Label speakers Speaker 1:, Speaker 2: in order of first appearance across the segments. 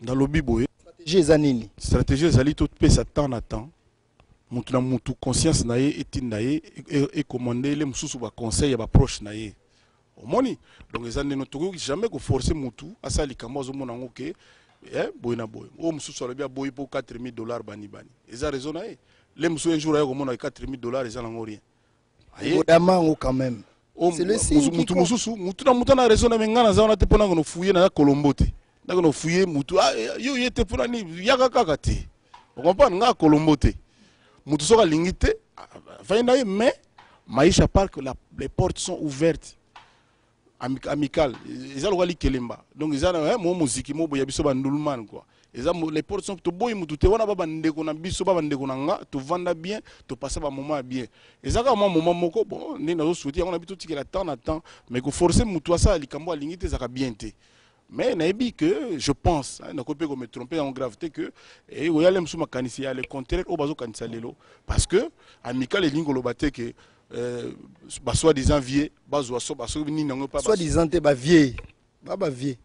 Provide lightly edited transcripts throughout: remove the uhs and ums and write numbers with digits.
Speaker 1: dans le biboye
Speaker 2: stratégie ezanini
Speaker 1: stratégie ezali tout pesa temps na temps mutu na mutu conscience na ye etinda ye et commander les mususu ba conseil ya ba proche na ye omoni donc ezali no tokoki jamais ko forcer mutu asali kamo azomona ngo ke boy na boy o mususu alobi boy pour $4000 bani eza raison na ye les mususu un jour ya komona $4000 eza nango rien aye
Speaker 2: odamango quand même
Speaker 1: c'est le signe mutu mususu mutu na raison na mengana za on te pona ngo fouiller na Colombo te ndako fouiller mutu yo yete pona ni yaka kaka te on comprend nga Colombo te mutu soka lingite faina mais Maisha Park les portes sont ouvertes amical ils ont le kelemba donc ils ont mo musique mo boya biso bandulman quoi ils ont les portes sont to boy mutu te wana baba ndeko na biso baba ndeko na nga to vanda bien to passer ba moment bien ils ont un moment moko bon ni na souhaiter on a bitu tikela temps na temps mais ko forcer mutu asa likambo alingite zaka bien te mais naebi que je pense na copie ko me tromper en gravité que et o yale msuma kanisi ya le contraire o bazo kanisa lelo parce que amical elingo lobate que soi-disant vieux
Speaker 2: soi-disant te vieux baba vieux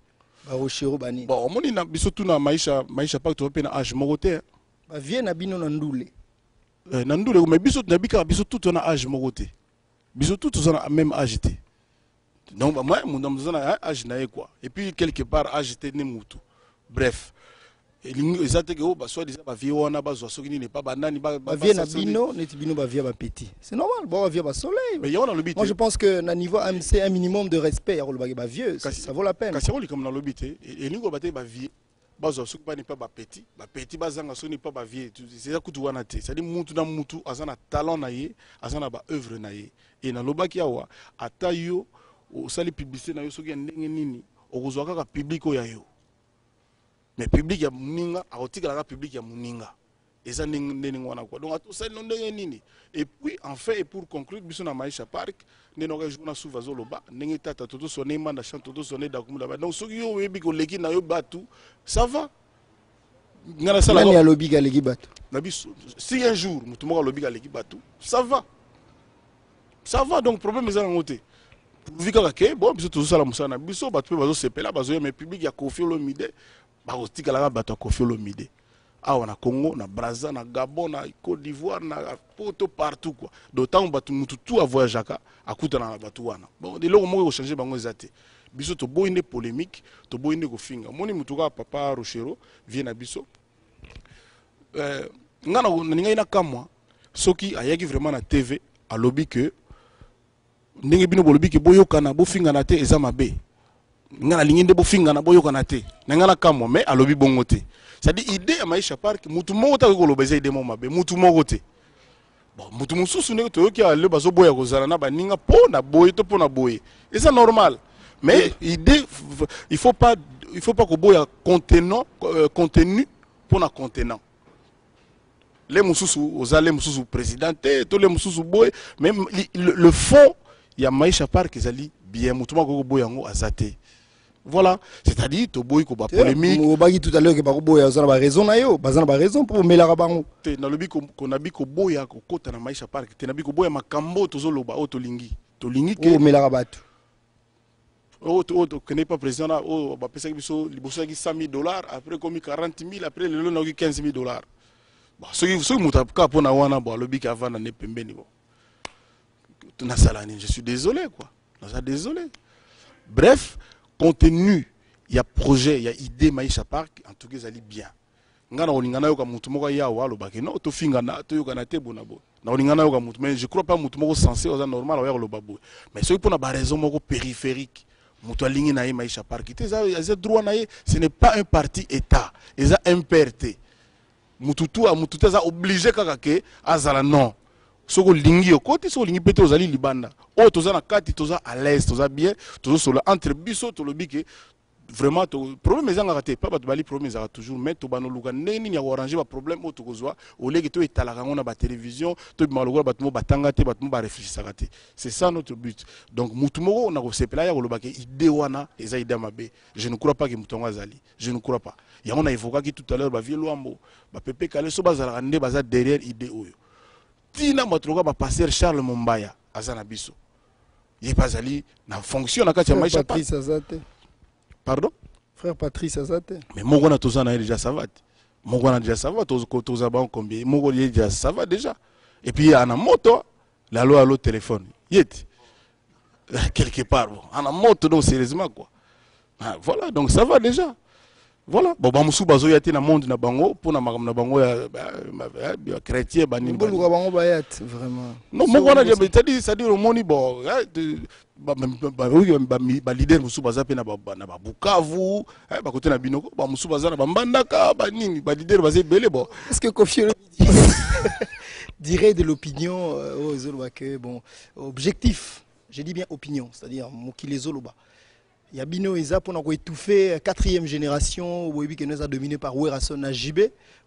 Speaker 2: ba rochero bani
Speaker 1: bon moni na biso tu na maisha Park to pe na âge moko te
Speaker 2: ba vieux na bino na ndule
Speaker 1: mais biso na bika biso tout na âge moko te biso tout na même âge te donc moi mon na âge na quoi et puis quelque part âge te ne mutu bref exacte que ba soit disant ba vieux wana ba soki ni pas banani ba
Speaker 2: vieux na bino neti bino ba vieux ba petit c'est normal ba vieux ba soleil
Speaker 1: mais yona le
Speaker 2: moi je pense que na niveau AMC un minimum de respect ya le ba vieux ça vaut la peine
Speaker 1: kasi oli comme na lobité et lingo ba te ba vieux ba soki pas ni pas ba petit ba zanga so ni pas ba vieux c'est ça kutu wana te c'est dit mutu na mutu azana talent na ye azana ba œuvre na ye et na lobaki awa ata yo o sali publicité na yo soki ndenge nini okozwa kaka public o ya yo mais public ya muninga akotika la public ya muninga eza ndenge wana quoi donc tout ça non ndenge nini et puis enfin et pour conclure biso na Maisha Park ndeno ka journal souvazo loba ndenge tata toto sonné manda chant toto sonné dakumula donc soki yo webi ko leki na yo batu ça va ngana sala
Speaker 2: nani alobi ga leki batu
Speaker 1: na biso si un jour mutu moko alobi ga leki batu ça va donc problème eza ngote vika ke bon biso tout ça la musana biso batu bazo sepela bazo mais public ya Koffi Olomide bakotika la bato Koffi Olomide awa na Congo na Brazza na Gabon na Côte d'Ivoire na poto partout quoi d'autant bato mutu tout a voyagé akuta na bato wana bon de loko moko changer bango ezate biso to boyinde polémique to boyinde ko finga moni mutu ka papa Rochero vient na biso ngana ninga ina kamwa soki ayaki vraiment na TV a lobby que ndenge bino bolobi ke boyokana bo finga na te eza mabe ngana linginde bo finga na boyokana te ngana kamwa mais alobi bongo te ça dit idée ya Maisha Park mutu moko ta ko lobeza idée mo mabe mutu moko te bon mutu mususu ne to yoki ale bazo boya kozala na baninga po na boye to po na boye et c'est normal mais idée il faut pas ko boya contenant contenu pour na contenant les mususu ozale mususu présidenté to les mususu boye même le fond ya Maisha Park ezali bien mutu moko boya ngo azate. Voilà, c'est-à-dire to boy ko ba polémique.
Speaker 2: Mo bagi tout à l'heure que ba boya azana ba raison na yo, bazana ba raison pour melara bango.
Speaker 1: Te na lobi ko na bi ko boya ko kota na Maisha Park, te na bi ko boya makambo tozo loba o to lingi. To lingi ke
Speaker 2: melara batu.
Speaker 1: To connaît pas président là, ba pesa biso liboso ki $100,000 après komi 40,000 après le lo na ki $15,000. Ba so muta ka pona wana ba lobi ka vana ne pembeni bo. Na salani, je suis désolé quoi. Je désolé. Bref, contenu, il y a projet, il y a idée Maisha Park, en tout cas, ça allait bien. Ngana olingana yo ka mutu moko ya wa lo bakeno to fingana to yo kana te bonabo. Na olingana yo ka mutu mais je crois pas mutu moko censé oza normal wa lo babo. Mais c'est pour na ba raison moko périphérique. Mutu alingi na ye Maisha Park. Te droit na ye, ce n'est pas un parti état, eza MPRT. Mutu tu a mutu te za obligé kaka ke azala non. Soko lingi yo côté so lingi pété ozali libanda o toza na kati toza à l'aise toza bien toza solo entre biso to lobi ke vraiment to problème ezanga raté pas bato bali problème ezanga toujours mais to bano luka neni ya arranger ba problème o to kozwa o leki to etalaka ngona ba télévision to bimalogola bato mo batanga te bato mo ba réfléchir raté c'est ça notre but donc mutu moko na ko sepela ya ko loba ke idée wana eza idée mabe je ne crois pas que mutu ngazali je ne crois pas ya on a évoqué qui tout à l'heure ba vie loambo ba pepe kale so bazala nde baza derrière idée oyo tina matroka ba passer Charles Mombaya azana biso ye bazali na fonction na kati ya Maisha Park
Speaker 2: Patrice Azate
Speaker 1: pardon
Speaker 2: Frère Patrice Azate.
Speaker 1: Mais mon gars, tout ça, déjà ça va. Mon gars, déjà ça va. Tout ça, combien? Mon gars, déjà ça va déjà. Et puis, il y a une moto, la loi à l'autre téléphone. Yet. Quelque part, bon. En a moto, donc sérieusement, quoi. Ah, voilà, donc ça va déjà. Voilà. Bon, bah, Moussou Bazo yati na monde na bango, pour na bango ya chrétien, bani.
Speaker 2: Vraiment.
Speaker 1: Non, mon gars, c'est-à-dire, au monde, bon, leader Moussou Baza pe na Bukavu, ba côté na Binoko, ba Moussou Baza na Mbandaka, ba nini, ba leader Bazé belé, bon.
Speaker 2: Est-ce que Kofi dirait de l'opinion aux Zoloba que, bon, objectif, je dis bien opinion, c'est-à-dire Mokile Zoloba. Il y a Bino Isa pour nous étouffer 4e génération, oui, qui nous a dominé par Werason à JB,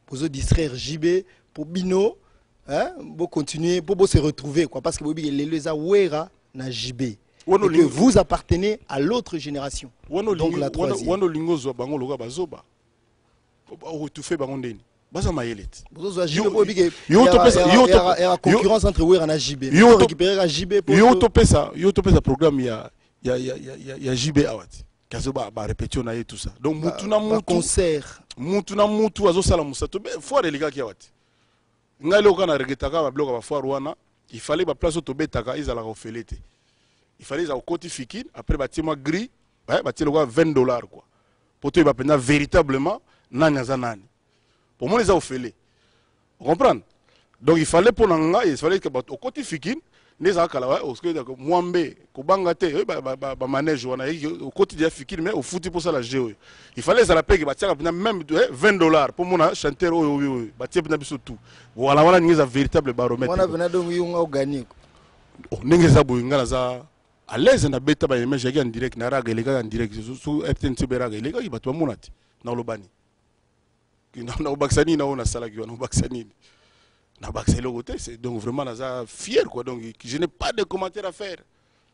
Speaker 2: pour se distraire JB, pour Bino, hein, pour continuer, pour se retrouver, quoi, parce que oui, les a Wera na JB. Et que vous appartenez à l'autre génération. Donc la troisième.
Speaker 1: Wano lingo zo bango loga bazoba. O étouffer bango ndeni. Baza mayelet.
Speaker 2: Il y a concurrence entre Wera na JB. Yo récupérer à JB pour
Speaker 1: yo topé ça programme il y a JB awati. Kazoba ba répétition na tout ça. Donc mutuna mutu
Speaker 2: concert.
Speaker 1: Mutuna mutu azo sala musato be foire les gars qui awati. Ngale okana regretaka ba bloka ba foire wana, il fallait ba place autobetaka izala ko felete. Il fallait ça au côté fikine après bâtiment gris, ouais, bâtiment $20 quoi. Pour toi il va prendre véritablement nani za nani. Pour moi les a offlé. Vous comprenez? Donc il fallait pour nanga, il fallait que au côté fikine les akala ouais, au que mwambe ko bangate ba manège wana au côté de fikine mais au foot pour ça la géo. Il fallait ça la paye que bâtiment même $20 pour mon chanteur oui bâtiment biso tout. Voilà ni za véritable baromètre.
Speaker 2: On a venu donc yunga gagner.
Speaker 1: Oh nengeza boyinga za à l'aise na beta ba image en direct na raga les gars en direct sur RTNC beraga les gars ils battent monati na lobani na obaksani na ona sala ki na obaksani na baksani le côté c'est donc vraiment là fier quoi donc je n'ai pas de commentaires à faire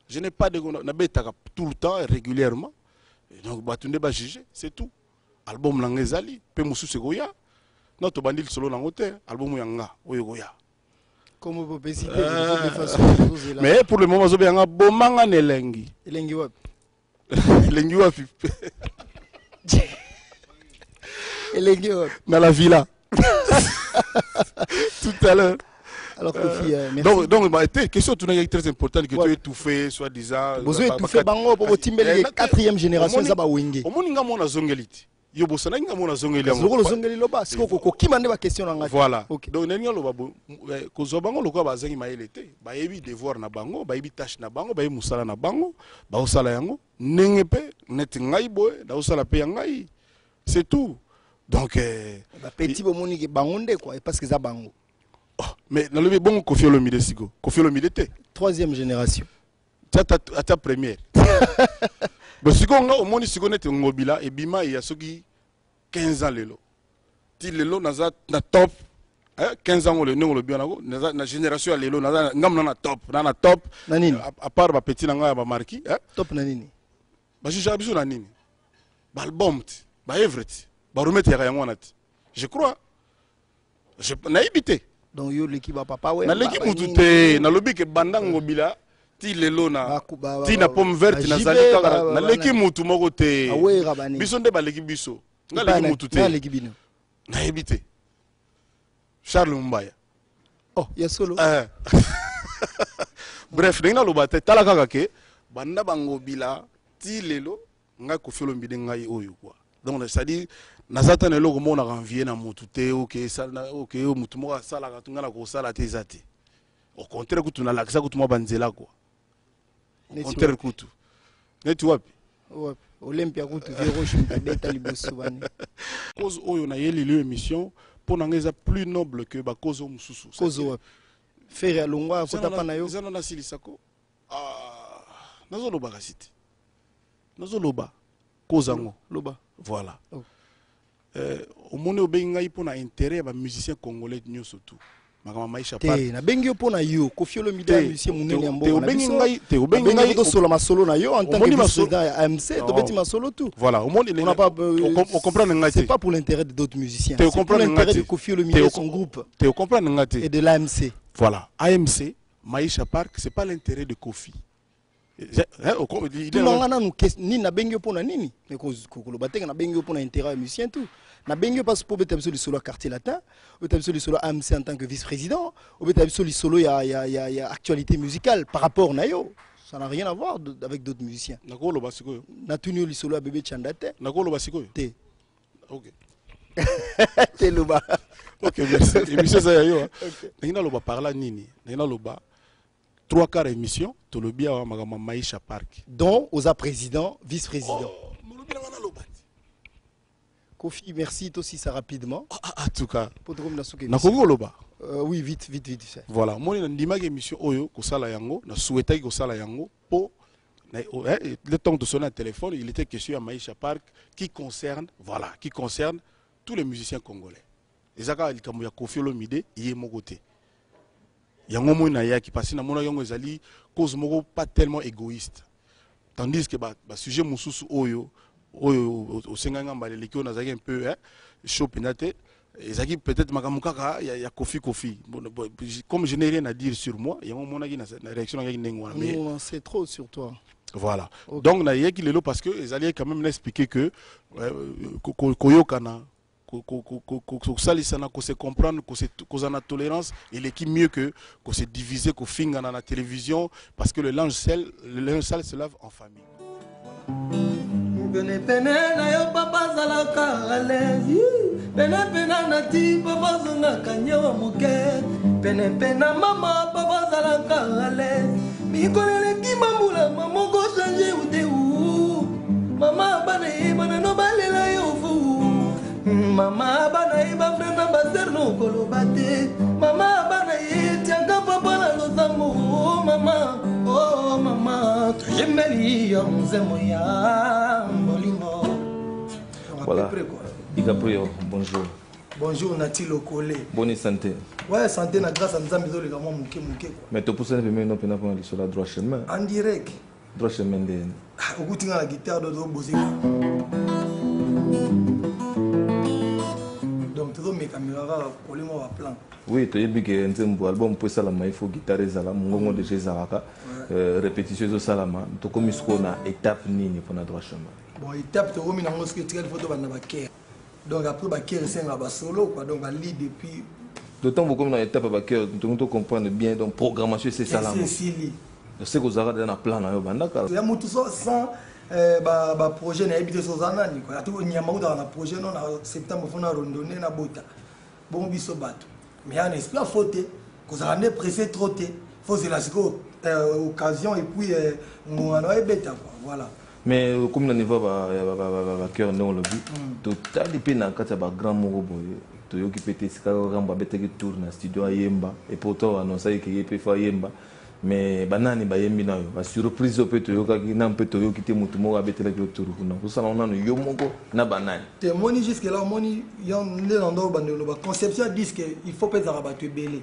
Speaker 1: je n'ai pas de na beta tout le temps régulièrement et donc batunde ba juger c'est tout album langezali pe musu segoya na to bandil solo na ngote album yanga oyo goya.
Speaker 2: Comment vous pouvez citer
Speaker 1: mais pour le moment, je vais bomanga nelengi.
Speaker 2: Elengi wap.
Speaker 1: Elengi wap.
Speaker 2: Elengi wap.
Speaker 1: Dans la villa. Tout à l'heure.
Speaker 2: Alors, Kofi, merci.
Speaker 1: Donc, bah, question très importante que tu aies étouffé, soi-disant.
Speaker 2: Vous avez étouffé Bango pour votre 4e génération, ça va winguer.
Speaker 1: Au moins, on a zongelite. Yo bosana nga mona zongeli
Speaker 2: yango zongolo zongeli loba siko ko kimande ba question na ngati
Speaker 1: voilà donc nenga loba ko zo bango lokwa bazangi mayelete ba yebi devoir na bango ba yebi tâche na bango ba yebi musala na bango ba osala yango nenge pe net ngai boy da osala pe ngai c'est tout donc
Speaker 2: ba petit bomoni ke bangonde quoi parce que za bango
Speaker 1: mais na lobi bongo Koffi Olomide siko Koffi Olomide te
Speaker 2: 3e génération
Speaker 1: ta première. Mais si on a au moins si on est ngobila et bima il y a ceux qui 15 ans lelo. Ti lelo na top 15 ans le non le bien na génération lelo na ngam na top à part ba petit na nga ba marquis
Speaker 2: top na nini
Speaker 1: ba juge biso na nini ba album ba everett ba remettre ya yango nati je crois je na ibité
Speaker 2: donc yo l'équipe ba papa ouais
Speaker 1: na l'équipe mutute na lobi ke banda ngobila ti lelo na ti na pomme verte na zali kaka na leki mutu moko te biso nde ba leki biso nga leki mutu te na ebite Charles Mbaya
Speaker 2: oh ya solo
Speaker 1: bref ndenge naloba te tala kaka ke banda bangobila ti lelo nga Koffi Olomide ngai oyo quoi donc c'est-à-dire nazata na eloko mona renvier na mutu te ok mutu moko asalaka tunga na kosala te eza te au contraire kutu na lakisa kutu mwa banzela quoi contraire kutu neti wapi
Speaker 2: Olympia kutu viroche mbeta liboso bani
Speaker 1: cause oyo na yeli le émission pour nangeza plus noble que ba cause mususu
Speaker 2: cause wapi faire alongwa kota pana yo
Speaker 1: zana na silisako nazoloba kasiti nazoloba cause ngo
Speaker 2: loba
Speaker 1: voilà au monde obenga ipona intérêt ba musicien congolais nyoso tout makama maisha
Speaker 2: pa na bengi yo pona yo Koffi Olomide musicien munene ya mboka te obengi ngai to solo masolo na yo en tant que président ya AMC to beti masolo tout
Speaker 1: voilà au monde on comprend ngai
Speaker 2: c'est pas pour l'intérêt d'autres musiciens c'est pour l'intérêt de Koffi Olomide et son groupe
Speaker 1: te comprendre ngai
Speaker 2: et de l'AMC
Speaker 1: voilà AMC Maisha Park c'est pas l'intérêt de Koffi
Speaker 2: tout le monde ni na bengi pour na nini mais ko bateka na bengi pour na intérêt musicien tout na bengi parce pour betam sur le solo quartier latin betam sur le solo AMC en tant que vice-président ou betam sur le solo il y a actualité musicale par rapport na yo ça n'a rien à voir avec d'autres musiciens
Speaker 1: nakolo basiko
Speaker 2: na tuni le solo bébé Chandate
Speaker 1: nakolo basiko
Speaker 2: te
Speaker 1: OK
Speaker 2: te loba
Speaker 1: OK merci émission ça yo ngina loba parla nini ngina loba 3/4 émission to lobi awa magama Maisha Park
Speaker 2: dont aux président vice-président
Speaker 1: lobi ngana loba
Speaker 2: Kofi merci toi aussi ça rapidement
Speaker 1: en tout cas
Speaker 2: pour te remettre na
Speaker 1: nakongo loba
Speaker 2: oui vite
Speaker 1: voilà moi ndima émission oyo ko sala yango na souhaiter ko sala yango po le temps de sonner un téléphone il était question à Maisha Park qui concerne tous les musiciens congolais ezaka likambo ya Kofi Olomide yé mon côté yango mo na ya qui passe na mona yango ezali cause moko pas tellement égoïste tandis que ba sujet mususu oyo au senganga mbalele ki on a un peu chaud penate ezaki peut-être makamukaka ya Kofi comme je n'ai rien à dire sur moi yango mona ki na réaction ngaki ndengwa
Speaker 2: mais c'est trop sur toi.
Speaker 1: Voilà. Okay. Donc na yeki lelo parce que ils allaient quand même expliquer que koyokana ko salisana ko se comprendre ko na tolérance il est qui mieux que se diviser ko finga na télévision parce que le linge sale se lave en famille.
Speaker 3: Pene pene na yo papa zalaka alezi pene pene na ti papa zonga kanyo moke pene pene mama papa zalaka alezi mi konele ki mamula maman go changer ou de ou mama bana bana no balela yo fu mama bana ba frena ba serno kolobate mama bana tianga papa la losango mama oh mama jemeli yo mzemo ya molimo.
Speaker 4: Voilà. Igaprio, bonjour.
Speaker 3: Bonjour Nati Lokole.
Speaker 4: Bonne santé.
Speaker 3: Ouais, santé na grâce à Nzambe zo le gamo muke quoi.
Speaker 4: Mais tu pousses un peu maintenant pour aller sur la droit chemin.
Speaker 3: En direct.
Speaker 4: Droit chemin de.
Speaker 3: Okutinga la guitare de Bozika. Donc tout mes caméras collé moi plan.
Speaker 4: Oui, tu as dit que un album pour ça la il faut guitare zala mungongo de chez Zaraka. Répétition de salama. Tu comme ce qu'on a étape nini pour la droit chemin.
Speaker 3: Bon, étape tu remis dans ce que tu as photo bana baker. Donc après baker c'est un solo quoi. Donc à lit depuis
Speaker 4: d'autant beaucoup dans l'étape baker, tu comprendre bien donc programmation c'est salama.
Speaker 3: C'est si.
Speaker 4: Je sais que vous avez dans plan là bandaka.
Speaker 3: Il y a mutu sans ba projet na habité sur zanani quoi. Atu nyama uda na projet non na septembre fona rondonner na bota. Bon biso bato. Mais en esprit faute que ça n'est pressé trop té. Faut c'est la occasion et puis on a bêta quoi. Voilà.
Speaker 4: Mais comme on niveau ba cœur non le but total depuis na kata ba grand moko boye to yoki pété ska ramba beteki tour na studio ayemba et pourtant annoncer que yep fa yemba mais banani ba yembi na yo ba surprise pe to yoka ki na pe to yoki te mutu moko abetela ki tour kuna ko sala on yo moko na banani
Speaker 3: te moni jusque là moni yon ne ndo ba no ba conception disque il faut pas za ba to belé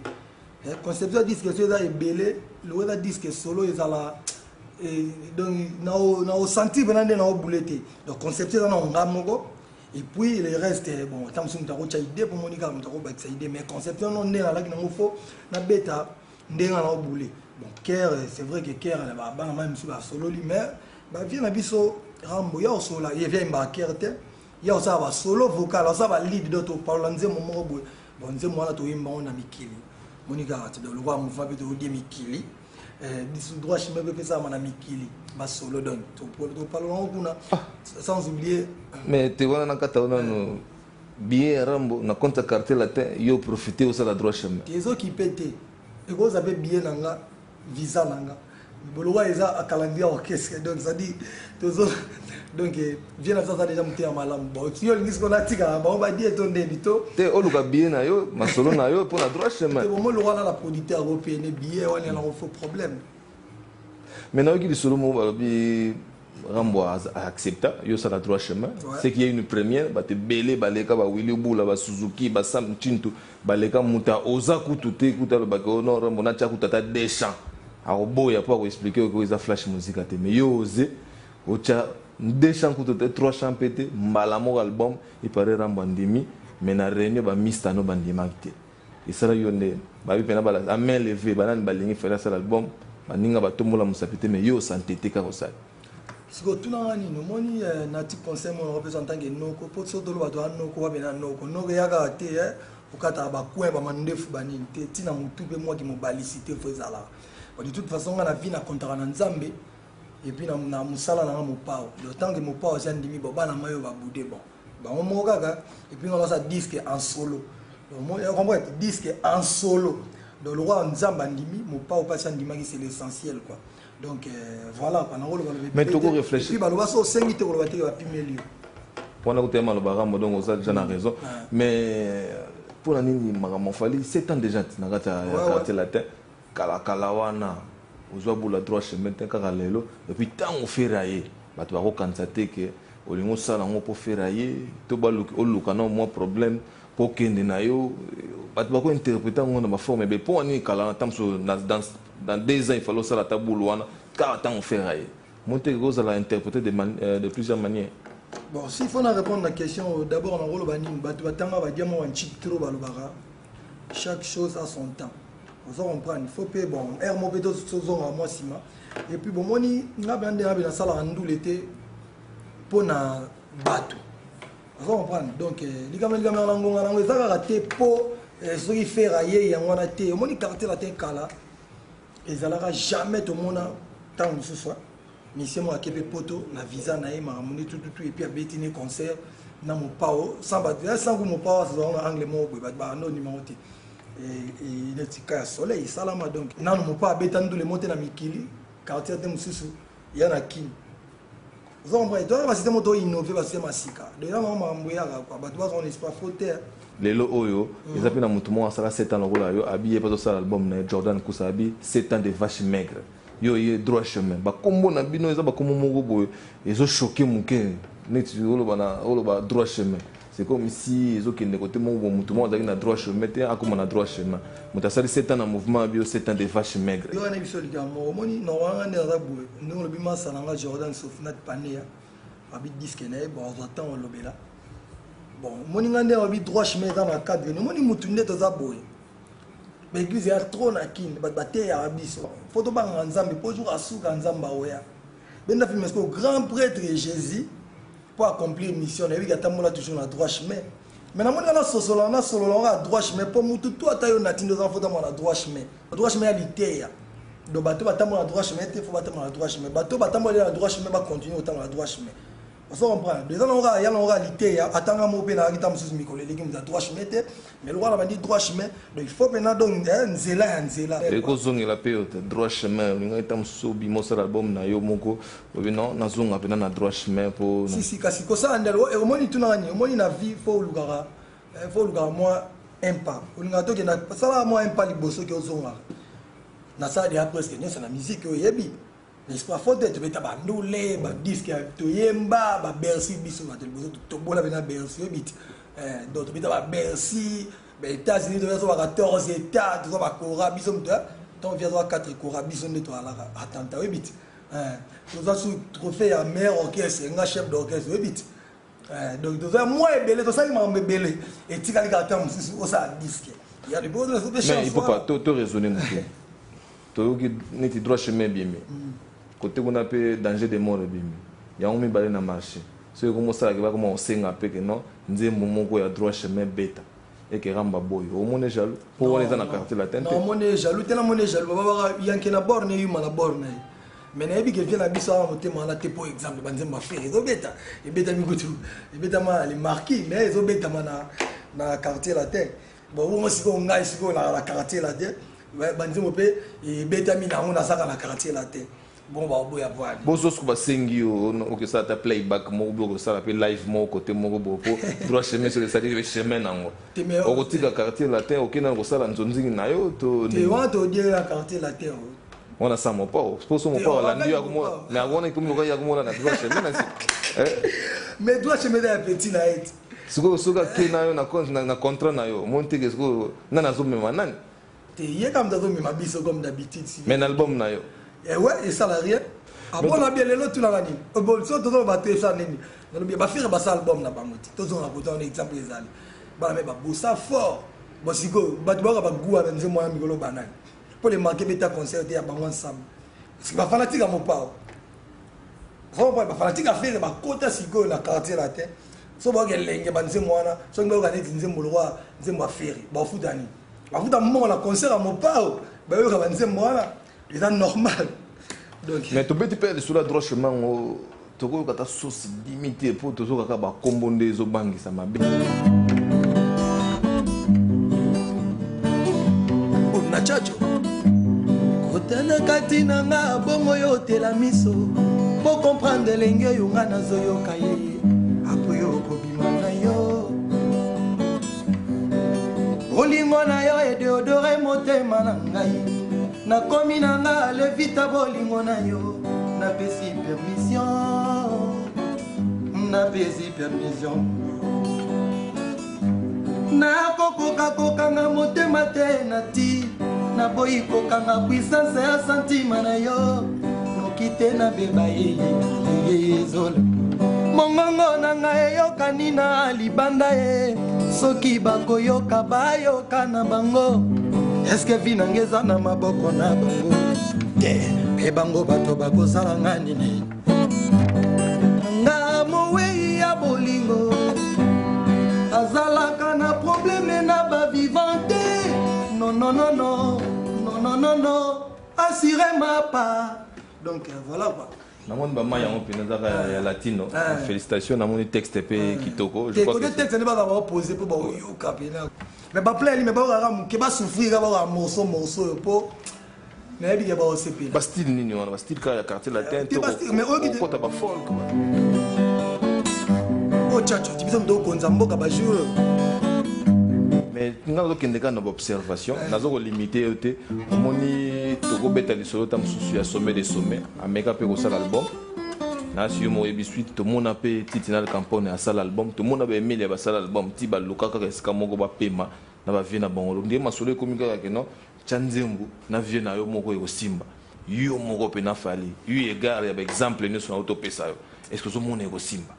Speaker 3: conception disque c'est ça belé le disque solo ezala et donc na au senti benande na au boulete donc conception na ngamongo et puis le reste bon tant que nous avons idée pour monika nous avons ba idée mais conception non ndé la ki na faut na beta ndé na au boulé bon Ker c'est vrai que Ker ba bana même sur la solo lui mais ba vient na biso rambo ya solo là il vient ba Ker te ya ça ba solo vocal ça ba lead d'auto parler nze momo boy bon nze moi na to yimba on na mikili monika ati do lo wa mu fa be to di mikili dis droit chemin be ça mana mikili ba solo donc to parlons kuna sans oublier
Speaker 4: mais te wana na kata ona no bien rambo na compte carte latin yo profiter au la droit chemin
Speaker 3: les autres qui pété et vous avez bien nanga visa nanga bolowa eza a calendrier orchestre donc ça dit donc vient ça déjà monter à malam bon si on dit qu'on a tika ba on va dire ton débito
Speaker 4: te oluka bien na yo masolo na yo pour la droit chemin
Speaker 3: te bon le roi la producteur européen billet on est là faux problème
Speaker 4: mais na yo ki solo mo ba bi rambo a accepta yo ça la droit chemin c'est qu'il y a une première ba te belé baleka ba Willy Bula ba Suzuki ba Sam Chintu baleka muta ozaku tuté kuta le ba ko non rambo na cha kuta ta Deschamps a boya pour expliquer que ils flash musique te mais yo osé o cha Deschamps kuta 3 champs pété malamo album il paraît rambo ndimi mais na réunion ba mistano bandima kité et ça yo ndé ba bi pena ba la main levée ba nan ba lingi faire ça l'album baninga batombola musapite mais yo santé te kaka osala
Speaker 3: siko tuna nini omoni na ti conseil mo représentant en tant que noko po so tolo bato anoko babena noko yaka te okata bacoin bamandefu banini te tina mutu pe moi qui mobalicité fo ezala de toute façon on a vie na contrat na nzambe et puis na musala na mopao le temps que mopao c'est ndimi bana mayo babude bon on mo kaka et puis on lance disque en solo donc moi on comprend disque en solo donc le roi nzamba ndimi mopao pas ndima qui c'est l'essentiel quoi. Donc voilà, pendant que
Speaker 4: mais tu réfléchis.
Speaker 3: Et puis, bah, le 5 minutes, on va te faire
Speaker 4: pendant que tu as mal au baram, donc on a déjà raison. Mais pour la ligne, il fallait 7 ans déjà, tu as quartier latin, Kalawana, aux oies la droite chemin, et puis tant on fait railler, tu vas constater que au lieu de ça, on peut faire railler, tu vas le moins problème. Pour que nous ayons, tu interpréter en forme, mais pour nous, dans 2 ans, il faut faire la taboule, car on fait railler. Monter Rose l'a interprété de plusieurs manières.
Speaker 3: Bon, s'il faut répondre à la question, d'abord, on va dire chaque chose a son temps. Vous comprenez, il faut payer bon, air mauvais de ce à moi, Sima. Et puis, bon, moi, on a bien la salle en doux l'été pour na bateau. Vous comprenez, donc, les gamins, ils ont raté pour ceux qui font railler, il y a un athée. Au moins, ils caractère la tête là. Ils n'allaient jamais tout le monde tant que ce soit. Mais c'est moi qui ai poto, la visa, na ma monnaie tout et puis à bétiner concert, na mon pao, sans battre, sans que mon pao soit en anglais mot, bah non numéro T. Et il est cas soleil, salama donc. Non mon pao bétane de le monter na mikili, quartier de Moussou, il y en a qui. Vous comprenez, donc c'est moto innové parce que masika. Déjà on m'a envoyé à quoi, bah toi on est pas faute.
Speaker 4: Lelo oyo, ils appellent à Moutoumou, ça 7 ans là, habillé pas ça l'album Jordan Koussabi, 7 ans de vaches maigres. Yo ye droit chemin ba kombo na bino eza ba kombo moko boye ezo choquer muke neti olo ba droit chemin c'est comme si ezo kende côté moko mutu mo azaki na droit chemin te akoma na droit chemin muta sali 7 ans na mouvement bio 7 ans de vaches maigres
Speaker 3: yo na biso ligamo moni no wana ne za boye no lo bima salanga Jordan Sofnat Panea abi disque na e bon attend on lobela bon moni ngande abi droit chemin dans la cadre moni mutu ndeto za boye l'église est trop nakine baté ya biso photo banga nzambe pour jour asuka nzamba oya benda film est grand prêtre Jésus pour accomplir mission et il tamola toujours na droit chemin mais na moni na sosola na solo na droit chemin pour mutu tout atayo natindo za photo na droit chemin ya liteya do bato batamola na droit chemin te faut batamola na droit chemin bato batamola na droit chemin ba continuer autant na droit chemin. Vous comprenez? Déjà, on a réalité. Attends, on a dit que Mikolo, les gars, droit chemin, mais le roi a dit droit chemin. Donc il faut maintenant donc un zéla.
Speaker 4: Les causes ont la paix droit chemin. On a été soubi mon seul album na yo moko. Non, na zone a peine na droit chemin pour.
Speaker 3: Si kasi kosa andelo. Et au moins tu n'as ni. Au moins na vie faut lugara moi un pas. On a donc na ça moi un pas liboso que ozonga. Na ça dia presque ni c'est la musique yo yebi. N'est-ce pas faut être beta bandole ba disque to yemba ba Bercy biso na telebozo to bola bena Bercy bit d'autres beta ba Bercy ba États-Unis to so ba 14 états to ba Cora biso mto ton vient 4 Cora biso ne to ala atenta bit to za sou trophée ya meilleur orchestre nga chef d'orchestre bit donc to za moi belé to ça m'a belé et tikali ka tam au ça disque il y a des choses
Speaker 4: mais il faut pas to raisonner mon frère to qui n'était droit chemin bien côté on a peu danger de mort bien il y a on me balé na marché c'est comme ça que va comment on sait que non nzembo moko ya droit chemin beta et que ramba boy au monde jaloux pour on est dans la carte la tente
Speaker 3: non on est jaloux tellement on est jaloux baba yanke na borne yuma na borne mais na ebi que vient na biso à motema na te pour exemple banzemba faire ezo beta e beta mikutu e beta ma les marquis mais ezo beta na quartier la tête bon on siko ngai siko la quartier la tête banzemba pe e beta mi na on a ça na quartier la tête. Bon bah boya voir
Speaker 4: bon so ko basengi o que ça ta playback mo blogo ça la live mo côté mo bo po droit chemin sur le sadi chemin nango o kotika quartier latin o kena ko sala nzonzingi na yo to
Speaker 3: te wa to dire la quartier latin
Speaker 4: on a ça mon pas poso mo pas la ndio ko mais agona ko mo ya ko mo na droit chemin na
Speaker 3: mais droit chemin da petit na et
Speaker 4: siko soka kena yo na contrat na yo monte que siko nana zo me manani
Speaker 3: te ye comme da zo me mabiso comme d'habitude
Speaker 4: mais album na yo
Speaker 3: et ouais et salarié avant la bien les autres la nani bon so to ba te ça nini na bien ba faire ba ça album na bangoti to zo na ko ton exemple les ali ba me ba bossa fort bon siko ba tu ba gua na nzemo ya mikolo banani pour les marquer beta concert ya bango ensemble parce que bafanatique ya mopao bafanatique affaire bakota sikoyo na quartier la te so boke elenge banzembo wana soki bayoka neti nzembo lokwa nzembo affaire bafuta nini bafuta mbongo na concert ya mopao bayoka banzembo wana eza normal donc
Speaker 4: mais tobeti mpe sur la droit chemin tokoyoka ta source limité mpo tozokaka bakombo nde ezobangisa mabe
Speaker 3: na chacho kotana kati na nga bongo yo otela miso po comprendre elenge oyo nga nazoyoka ye apo yo okobima na yo bolingo na yo edeodore motema na ngai nakomi na nga levita bolingo na yo napesi permission nakokoka kokanga motema te na ti naboyi kokanga puissance ya santima na yo noki te nabeba yeyezola mongongo na ngai eyokani na libanda ye soki bakoyoka bayoka na bango eske vi nange eza na maboko na bango te mpe bango bato bakosala nga nini nga mowei ya bolingo azalaka na probleme na bavivante non, assurément pas. Donc voilà quoi.
Speaker 4: namoni bama yango mpena ezaka ya latino félicitation namoni texte mpe kitoko
Speaker 3: côté texte ne baka baopose mpo baoyoka pena mais baplaeli me baokaka moke basouffrir ka bakoka morceau oyo mpo nayebi ke baosepela
Speaker 4: bastyle nini wana bastyle kaka ya quartier latin tokota bafolk
Speaker 3: o chacho tibiso moto okonza mboka bajour
Speaker 4: mais nga nazokende kaka na baobservation nazokolimite yo te omoni tokobeta lisolo ta mosusu ya sommet des sommets ameka mpe kosala album nasi yo moyebi suite tomona mpe titinal campone asala album tomona baemile ya basala album ti baluka kaka esika moko bapema na bavie na bango ndenge masolo ekomi kaka keno tya nzembo na vie na yo moko ekosimba yo moko mpe nafali yo egare ya baexemple nyonso na otopesa yo estce ozomona ekosimba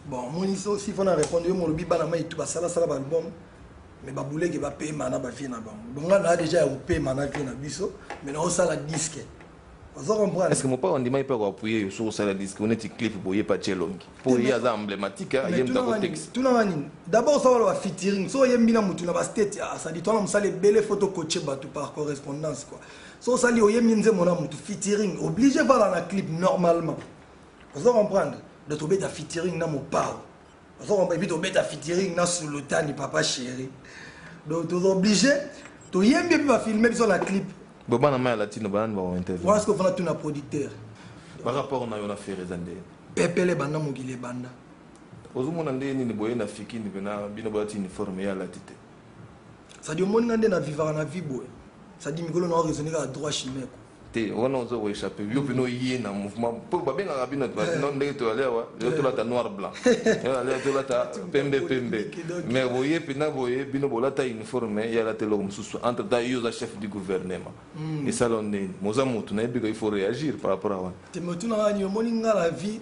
Speaker 3: bon moni aussi fona répondre yo molobi bana mai tu basalasala baalbum mais babuleke bapema na bavie na bango bonga na déjà ya kopema na vie na biso mais naosala disque ozo comprendre
Speaker 4: est-ce que mopa ondimai mpe koapuye yo soki osala disque oneti clip boye pa tchelongi mpo ye aza emblématique ye mutako texte
Speaker 3: tunanga nini d'abord so wala bafeaturing so oyembi na mutu na bastate asali twana mosala ebele photo coache bato par correspondance quoi so osali oyembi nzembo na mutu featuring obligé vala na clip normalement ozo comprendre de tobeta featuring na mopao ozo comprendre puis tobeta featuring na Sultani papa chéri donc tu es obligé toyembi mpe bafilme biso na clip
Speaker 4: bobana mai ya latino banani baointerview
Speaker 3: wana siko fana tuna producteur
Speaker 4: barapport na yo na fere eza ndeni
Speaker 3: pepele banda mokili ebanda
Speaker 4: ozomona nde nini boye na fikini mpena bino boyati uniforme ya lati te
Speaker 3: sadi omoninga nde na vivaka na vie boye sadi mikolo na oraisonne kaka droit chimeko
Speaker 4: te wana ozo koéchappe yo mpena oye na mouvement mpo babengaka bino ndenge toalewa yo tolata noir blanc yo tolata pembe mais boye mpena boye bino bolata uniforme ya lata eloko mosusu entre temps yo oza chef du gouvernement esala ndeni moza motu nayebi ka il faut réagir par rapport a wana
Speaker 3: te motunangani omoni nga la vie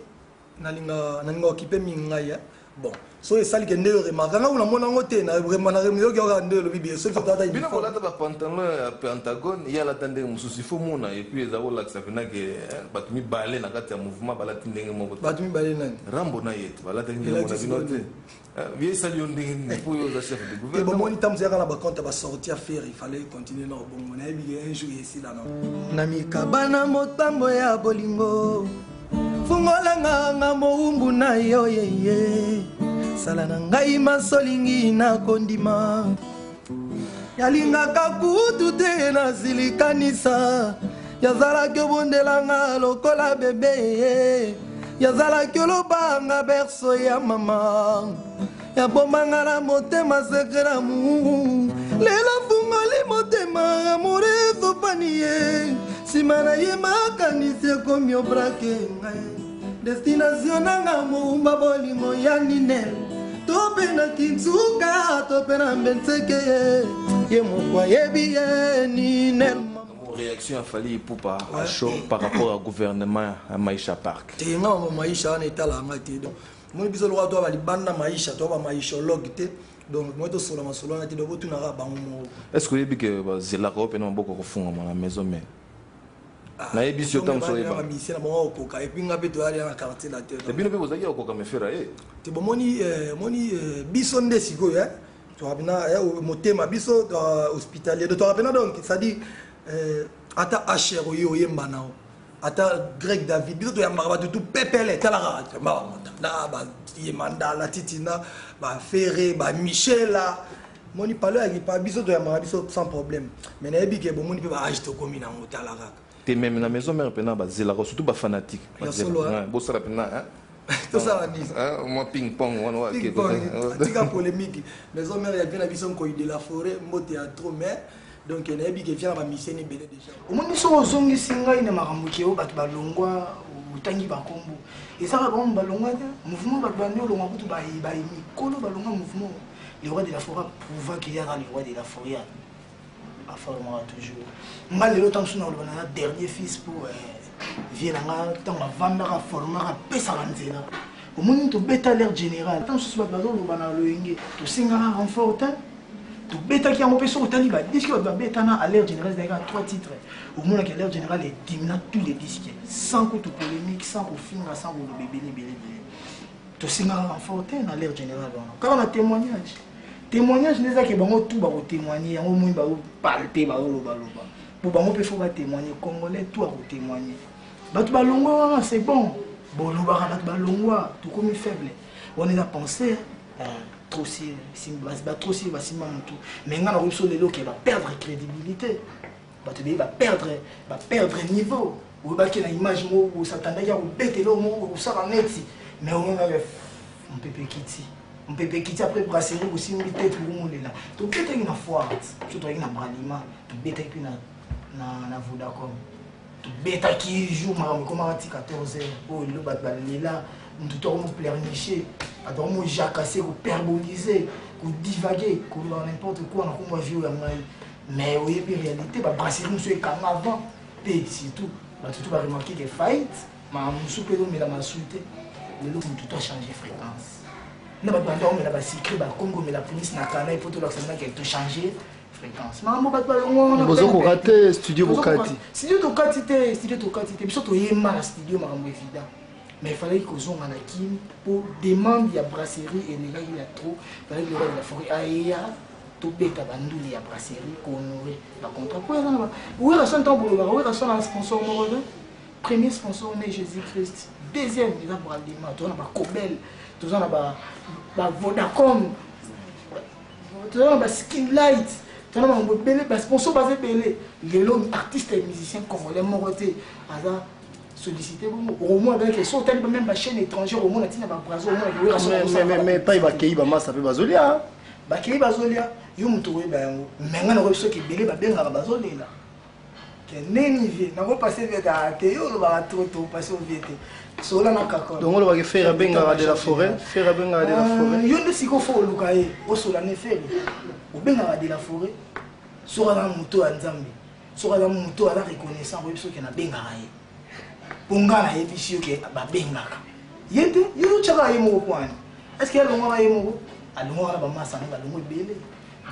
Speaker 3: nalinga okipe mingai bon so esali ke nde remarque nga una mona ngote na vraiment na yo kyoka nde lo bibi so tata ibi
Speaker 4: bino bolata ba pantalon ya Pentagone ya la tande mususu fo mona et puis eza wala ça fena ke batu mi balé na kati ya mouvement balati ndenge moko
Speaker 3: batu mi balé nani
Speaker 4: rambo na yete balata ndenge mona bino te vie sali ndenge pour yo za chef de gouvernement
Speaker 3: bon moni tamze kana ba compte ba sortir faire il fallait continuer na bongo na ebi un jour ici là non na mikabana motambo ya bolingo fungolanga nga moumbu na yo yeye sala na ngai masolingi na kondima yalingaka kutu te na silikanisa yazalaki obondelanga lokola bebe yazalaki olobanga berso ya mama yabombanga na motema sekre na mu lelo fungoli motema amore ezopani ye nsima na ye makanisi ekomi obrake ngai destination nanga moumba bolingo ya ninel tope na kinsuka tope na mbenseke ye moko ayebi ye ninel
Speaker 4: réaction a fallu pour à chaud par rapport au gouvernement à Maïcha Park
Speaker 3: te nga mama Maïcha ana etala nga te donc moni biso lokwa to bali banda Maïcha to ba maïchologue te donc moi to sola masolo na te do botu na bango
Speaker 4: est-ce que yebi que zela ko pe na mboko ko funga na maison mais na ebisi otam so eba
Speaker 3: misi na bango koka et puis ngabe to ali na quartier la tête
Speaker 4: et puis no pe bozaki koka me fera
Speaker 3: te bomoni moni biso nde siko to abina motema biso hospitalier to abina donc ça dit ata HR yo yemba nao ata Greg David biso to yamba ba tout pepele tala ra ba na ba yemanda la titina ba Ferré ba Michela moni palo avec pas biso to yamba biso sans problème mais na ebi ke bomoni pe ba age to komi na ngotala ra
Speaker 4: te même na maison mère pena ba zela surtout ba fanatique bo sala pena
Speaker 3: tout ça va dire
Speaker 4: moi ping pong on va
Speaker 3: ping pong tika polémique maison mère ya bien na biso ko de la forêt mo théâtre mais donc na ebi ke vient ba mission ni belé déjà
Speaker 2: au moins so ozongi singa ina makambo ke o batu balongwa utangi bakombo ezaka ba balongwa mouvement ba bandi olongwa kutu ba mikolo balongwa mouvement le roi de la forêt prouva qu'il y a le roi de la forêt forcément toujours mal le temps sur le dernier fils pour vient là tant la vendre à former à pesa lanzela au moment to beta l'air général tant sur le bateau le bana le inge to singa renfort to beta qui a mon peso au taliba disque va beta na à l'air général il y a 3 titres au moment que l'air général est dimina tous les disques sans coup de polémique sans coup film sans coup de bébé to singa renfort na l'air général quand on a témoignage les que bango tout ba témoigner yango moi ba palper ba loba pour bango pe faut ba témoigner congolais tout à témoigner batu ba longwa c'est bon bon loba batu ba longwa tout comme faible on est à penser trop si trop si va simba tout mais ngana ko so lelo ke ba perdre crédibilité batu ba perdre niveau ou ba ki na image mo ou s'attendait ya ko betelo mo ou ça en neti mais on a peut quitter on peut quitter après brasserie aussi on peut être où on est là tout peut être une fois surtout une bralima tout peut être na Vodacom tout bêta qui joue comme à 14h oh le batbalé là on tout on pleurnicher alors moi jacasser ou perboliser ou divaguer ou n'importe quoi on va vivre mais oui puis réalité ba brasserie nous c'est comme avant et surtout bah tout va remarquer que fight ma soupe mais la massuité le look tout a changé fréquence na ba banda on la secret ba Congo mais la police na kana il faut tout l'accepter qu'elle tout changer fréquence maman ba balongo
Speaker 3: bozo ko rater studio Bokati
Speaker 2: studio Tokati biso to yema la studio makambo évident mais il fallait que zonga na kim pour demander ya brasserie et les gars il y a trop fallait que le roi de la forêt aya to beta banduli ya brasserie ko honorer la contrat pour ça oui la son temps pour le oui la son sponsor numéro 2 premier sponsor né Jésus-Christ deuxième il va pour Aldima to na ba Kobel tout ça là bas Vodacom tout ça là Skin Light tout ça là on belé bas sponsor basé belé les l'homme artiste et musicien congolais moroté hasard sollicité au moins avec les sauts même ma chaîne étrangère au moins la tina ba Brazil
Speaker 3: mais pas ba kei ba massa pe bazolia
Speaker 2: ba kei bazolia yo muto we ba yango menga na ko biso ki belé ba benga ba bazolela que neni vie na ko passer vers ta te yo lo ba trop passer au viete sola na kakon
Speaker 3: donc on va faire benga de la forêt
Speaker 2: yo de siko fo lukaye o sola ne faire o benga de la forêt sola na muto ya nzambe sola na muto ala reconnaissant ko biso ke na benga ye ponga na ebisi ke ba benga yete yo chaka ye mo kwani est-ce que lo ngwa ye mo alongo ba masa na balongo bele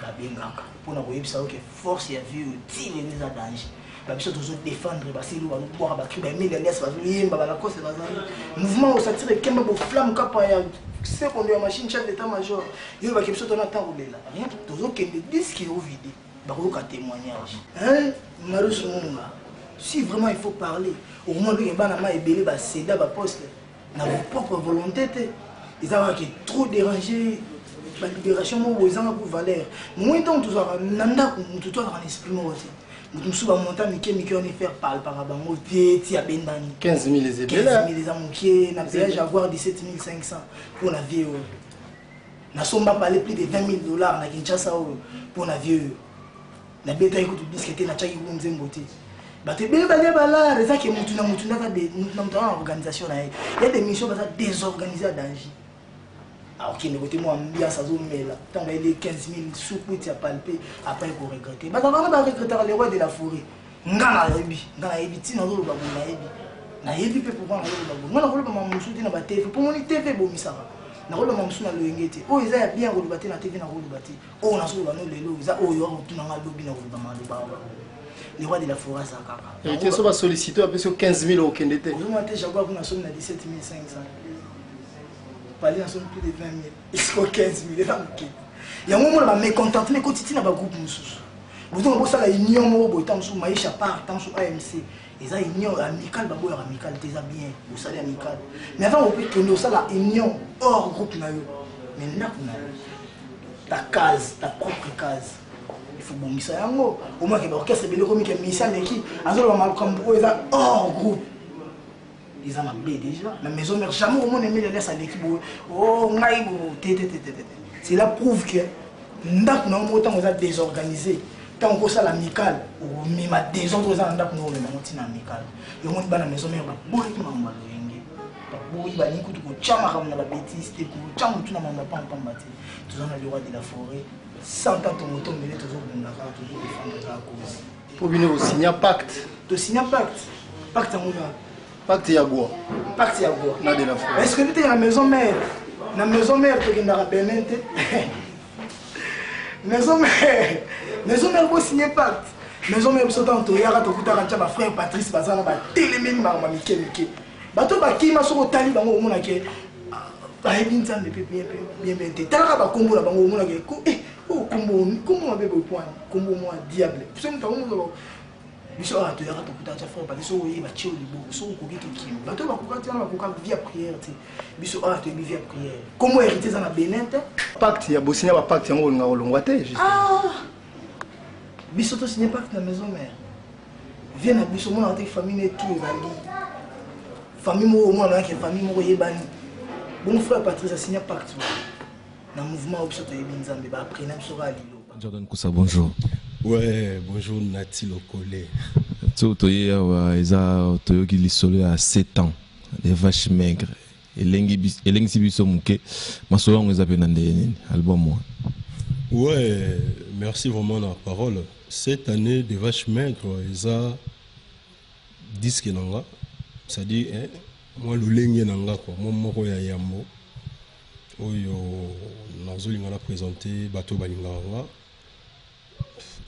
Speaker 2: ba benga pona ko yebisa ke force ya vie o tine les danger biso toujours défendre basilo ba boire ba kriba mille nes ba yemba ba la cause ba mouvement au satire kemba bo flamme kapa ya c'est qu'on a machine chef d'état major yo ba biso to na temps rouler rien toujours que le disque est vide ba ko ka témoignage Marusu Munga si vraiment il faut parler au moins que bana ma ebele ba céda ba poste na vos propre volonté ils ont trop dérangé la libération mo ils ont pour valeur moi donc toujours nanda tout toi en esprit moi aussi nous sommes montant Mickey on est faire par bango pied ti abendani
Speaker 3: 15 000 les ébélés
Speaker 2: 15 000 les amokier na péage avoir 17 500 pour la vie na somba parler plus de $20,000 na Kinshasa pour la vie na beta iko tout disque na chaki ku nzembo te ba te bele ba la reza ke mutu na ka de mutu na organisation na il y a des missions ba désorganisées danger alors qu'il ne votait moi ambiance à zone là tant il est 15 000 sous petit à palper après qu'on regretter bah on va regretter les rois de la forêt ngana yebi tina zo ba na yebi pe pour ngana zo ba ngana ko ba mamusu tina ba TV pour moni TV bo misara na ko ba mamusu na loyengete o eza ya bien ko lubate na TV na ko lubate o na so ba no lelo eza o yo tuna nga lobi na ko ba ma ba les rois de la forêt ça kaka.
Speaker 3: Et qui sont sollicités à peu près 15 000 au Kendete.
Speaker 2: Vous montez Jaguar pour nous à 17 500. Parler en somme plus de 20 000. Ils sont 15 000 là OK. Il y a un moment là mécontentement quotidien dans groupe mususu. Vous avez ça la union mo bo tam sou maïcha part tam sou AMC. Et ça union amicale ba boya amicale déjà bien. Vous savez amicale. Mais avant on peut que nous ça la union hors groupe na yo. Mais n'a ta case, ta propre case. Il faut bon ça yango. Au moins que l'orchestre belé comme que Michel Neki, azolo ba malcom bo ça hors groupe. Ils ont appelé déjà. La maison mère jamais au monde aimé laisse à l'équipe. Oh ngai bo tété. C'est là prouve que ndak na mo tant on a désorganisé. Tant qu'on ça l'amical ou même à des autres ans ndak no le montina amical. Et on ba la maison mère ba boy ki mamba lenge. Ba boy ba ni kutu ko chama comme na ba bêtise te ko chama tout na mamba pam bati. Tous on a le roi de la forêt. 100 ans ton moto mais toujours bon la toujours défendre la cause.
Speaker 3: Pour venir au signer pacte.
Speaker 2: To signer pacte. Pacte en
Speaker 3: Pacte ya bois.
Speaker 2: Pacte ya bois.
Speaker 3: Na de la forêt.
Speaker 2: Est-ce que tu es dans la maison mère? La maison mère tu es dans la Benente. Maison mère pour signer pacte. Maison mère so tant to yara to kutaka cha ba frère Patrice bazana ba telemeni ba mike. Bato ba kima so ko tali bango mona ke ba ebinza me bien te. Tala ba kombo la bango mona ke ko oh kombo ma bebe point. Kombo moi diable. So mta mo biso a to yara to kutaka cha frère Patrice so yi ba chio libo so ko ki kim. Bato ba kuka tina ba kuka via prière te. Biso a to via prière. Comment hériter ça na Benente?
Speaker 3: Pacte ya bosinya ba pacte yango nga olongwa te juste.
Speaker 2: Biso to signé pacte na maison mère. Viens na biso mona avec famille tout ezali. Famille mo mona avec famille mo yebani. Bon frère Patrice a signé pacte. Na mouvement biso to yebinzambe ba après na biso alilo.
Speaker 4: Jordan Koussa, bonjour.
Speaker 1: Ouais, bonjour Nati Lokole.
Speaker 4: Toye eza toyoki lisolo à 7 ans. Des vaches maigres. Elengi biso muke. Masolo ngo eza pe na ndeni album moi.
Speaker 1: Ouais, merci vraiment de la parole. Cette année, des vaches maigres, ils ont disque nanga. C'est-à-dire, moi, le lengue nanga, quoi. Moi, moi, ya yambo. Oyo, nazoli ngana présenté, bateau balinganga.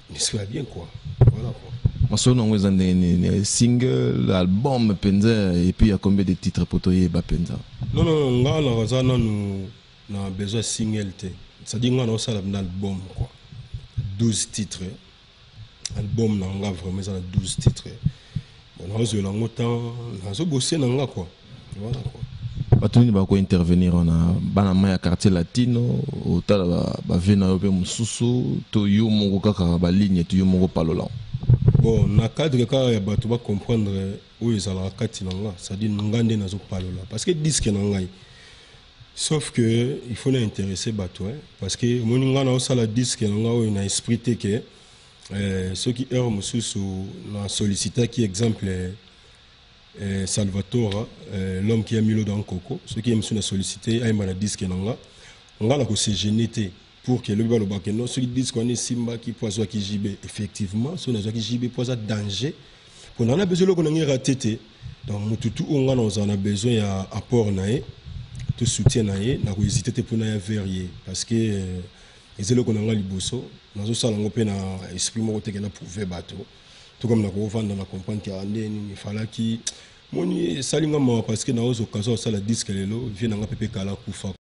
Speaker 1: Mais c'est bien, quoi. Voilà, quoi.
Speaker 4: Masolo ngo eza ndeni single, album, penza, et puis il y a combien de titres pour toye ba penza?
Speaker 1: Non, nga na razana nous na besoin single te. C'est-à-dire qu'on a aussi un album, quoi. 12 titres. Album, on a vraiment 12 titres. On a aussi bossé, quoi. Voilà, quoi.
Speaker 4: Tu vas intervenir dans le quartier latino, au Vena Mususu, tu as une ligne, tu as palola.
Speaker 1: Bon, dans le cadre, tu vas comprendre où ils sont la carte, c'est-à-dire que nous palola. Parce que disque, sauf que il faut l'intéresser parce que mon a aussi la disque on a esprit que ceux qui errent mususu na sollicité qui exemple Salvatore l'homme qui a mis l'eau dans le coco ceux qui aiment sur la sollicité a la disque on a la se gêner pour que le balo bakeno ceux qui disent qu'on est simba qui poison qui jibe effectivement ceux qui jibe poison danger qu'on en a besoin qu'on a raté donc tout on a besoin à apport naé te soutien naé na ko hésiter pour na verrier parce que ezelo ko nanga liboso nazo sala ngo pe na esprit moko te na prouver bateau tout comme na ko vendre na comprendre que andeni il fallait qui moni salinga mo parce que na ozo kazo sala disque lelo vient nga pepe kala kufa